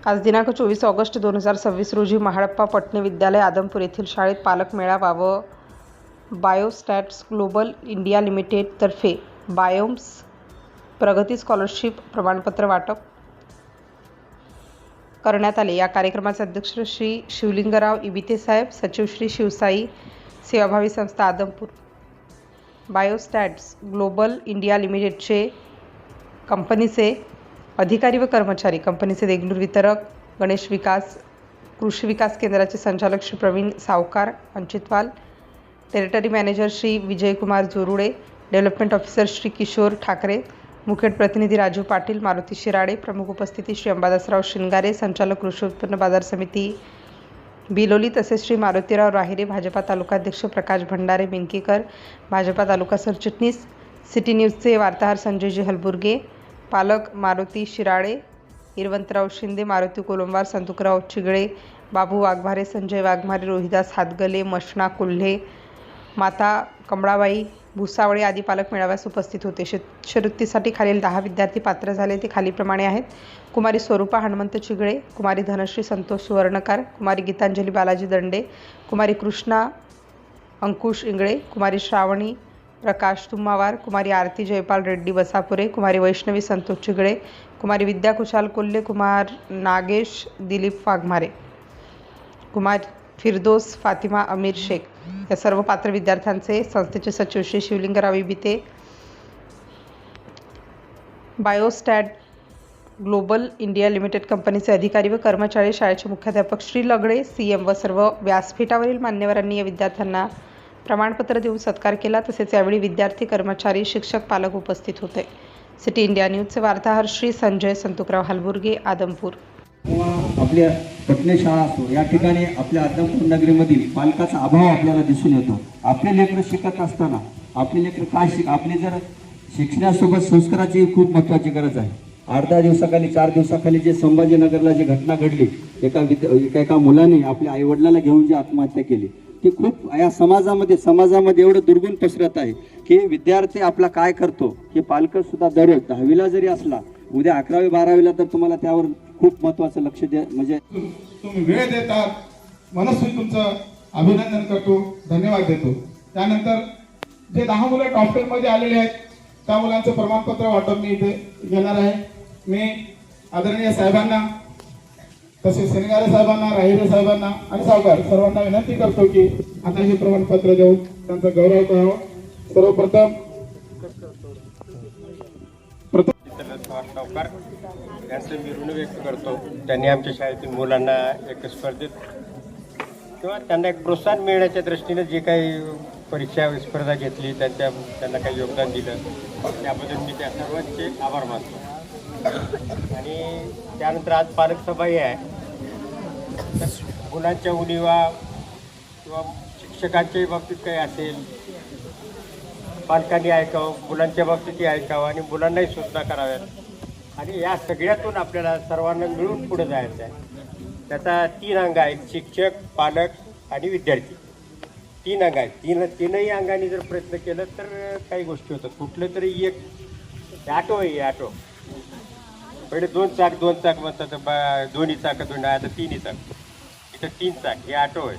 आज दिनांक 24 ऑगस्ट 2026 रोजी महाळप्पा पटणे विद्यालय आदमपूर येथील शाळेत पालक मेळावा व बायोस्टॅट्स ग्लोबल इंडिया लिमिटेड तर्फे बायोम्स प्रगती स्कॉलरशिप प्रमाणपत्र वाटप करण्यात आले। या कार्यक्रमाचे अध्यक्ष श्री शिवलिंगराव इबिते साहेब, सचिव श्री शिवसाई सेवाभावी संस्था आदमपूर, बायोस्टॅट्स ग्लोबल इंडिया लिमिटेडचे कंपनीचे अधिकारी व कर्मचारी, कंपनीचे देगलूर वितरक गणेश विकास, कृषी विकास केंद्राचे संचालक Shri Praveen Sawkar Anchitwal, territory manager Shri Vijaykumar Jorude, development officer Shri Kishor Thackeray, Mukhed प्रतिनिधी राजू पाटील, मारुती शिराडे, प्रमुख उपस्थिती श्री अंबादासराव शिंगारे, संचालक कृषी उत्पन्न बाजार समिती बिलोली, तसेच श्री मारुतीराव राहिरे, भाजपा तालुकाध्यक्ष प्रकाश भंडारे बिंकीकर, भाजपा तालुका सरचिटणीस, सिटी न्यूजचे वार्ताहर संजयजी हलबुर्गे, पालक मारुती शिराडे, हिरवंतराव शिंदे, मारुती कोलंबार, संतुकराव चिगळे, बाबू वाघमारे, संजय वाघमारे, रोहिदास हातगले, मशना कुल्हे, माता कमळाबाई भुसावळे आदी पालक मेळाव्यास उपस्थित होते। शिष्यवृत्तीसाठी खालील 10 विद्यार्थी पात्र झाले ते खालीलप्रमाणे आहेत। कुमारी स्वरूपा हनुमंत चिगळे, कुमारी धनश्री संतोष सुवर्णकार, कुमारी गीतांजली बालाजी दंडे, कुमारी कृष्णा अंकुश इंगळे, कुमारी श्रावणी प्रकाश तुम्मावार, कुमारी आरती जयपाल रेड्डी बसापुरे, कुमारी वैष्णवी संतोष चिगळे, कुमारी विद्या कुशाल कोल्हे, कुमार नागेश दिलीप वाघमारे, कुमार फिरदोस फातिमा अमीर शेख या सर्व पात्र विद्यार्थ्यांचे संस्थेचे सचिव श्री शिवलिंगराव इबिते, बायोस्टॅट ग्लोबल इंडिया लिमिटेड कंपनीचे अधिकारी व कर्मचारी, शाळेचे मुख्याध्यापक श्री लगडे CM व सर्व व्यासपीठावरील मान्यवरांनी या विद्यार्थ्यांना प्रमाणपत्र देऊन सत्कार केला। तसेच यावेळी विद्यार्थी, कर्मचारी, शिक्षक, पालक उपस्थित होते। सिटी इंडिया न्यूजचे वार्ताहर श्री संजय संतुकराव हलबुर्गे, आदमपूर। आपल्या पटणे शाळा असो, या ठिकाणी आपल्या आदमपूर नगरीमधील पालकाचा अभाव आपल्याला दिसून येतो। आपले लेकरं शिकत असताना आपले लेकरं काय आपली जर शिक्षणासोबत संस्काराची खूप महत्त्वाची गरज आहे। 8-10 दिवसाखाली 4 दिवसाखाली जे संभाजीनगरला जी घटना घडली, एका मुलाने आपल्या आईवडिलाला घेऊन जी आत्महत्या केली, ती खूप या समाजामध्ये एवढं दुर्गुण पसरत आहे की विद्यार्थी आपला काय करतो हे पालक सुद्धा दररोज 10वीला जरी असला, उद्या 11वी 12वीला तर तुम्हाला त्यावर खूप महत्त्वाचं लक्ष द्या, म्हणजे तुम्ही वेळ देतात, मनस्वी तुमचं अभिनंदन करतो, धन्यवाद देतो। त्यानंतर जे 10 मुलं टॉप 10 मध्ये आलेले आहेत त्या मुलांचं प्रमाणपत्र वाटप मी इथे घेणार आहे। मी आदरणीय साहेबांना, तसेच सेनगारे साहेबांना, राहिरे साहेबांना आणि सावकार सर्वांना विनंती करतो की आता हे प्रमाणपत्र देऊन त्यांचा गौरव करावा। सर्वप्रथम सावकार यांचं मी ऋण व्यक्त करतो। त्यांनी आमच्या शाळेतील मुलांना एक स्पर्धेत किंवा त्यांना एक प्रोत्साहन मिळण्याच्या दृष्टीने जे काही परीक्षा स्पर्धा घेतली, त्यांना काही योगदान दिलं, त्याबद्दल मी त्या सर्वांचे आभार मानतो। आणि त्यानंतर आज पालक सभाही आहे, तर मुलांच्या उणिवा किंवा शिक्षकांच्याही बाबतीत काही असेल, पालकांनी ऐकावं, मुलांच्या बाबतीतही ऐकावं आणि मुलांनाही सूचना कराव्यात। आणि या सगळ्यातून आपल्याला सर्वांना मिळून पुढे जायचं आहे। त्याचा 3 अंग आहेत, शिक्षक, पालक आणि विद्यार्थी। 3 अंग आहेत। तीनही अंगाने जर प्रयत्न केला तर काही गोष्टी होतात। कुठलं तरी एक ऑटो आहे, ऑटो पहिले 2 चाक म्हणतात, दोन्ही चाक, आता 3 चाक, इथं 3 चाक हे ऑटो आहे।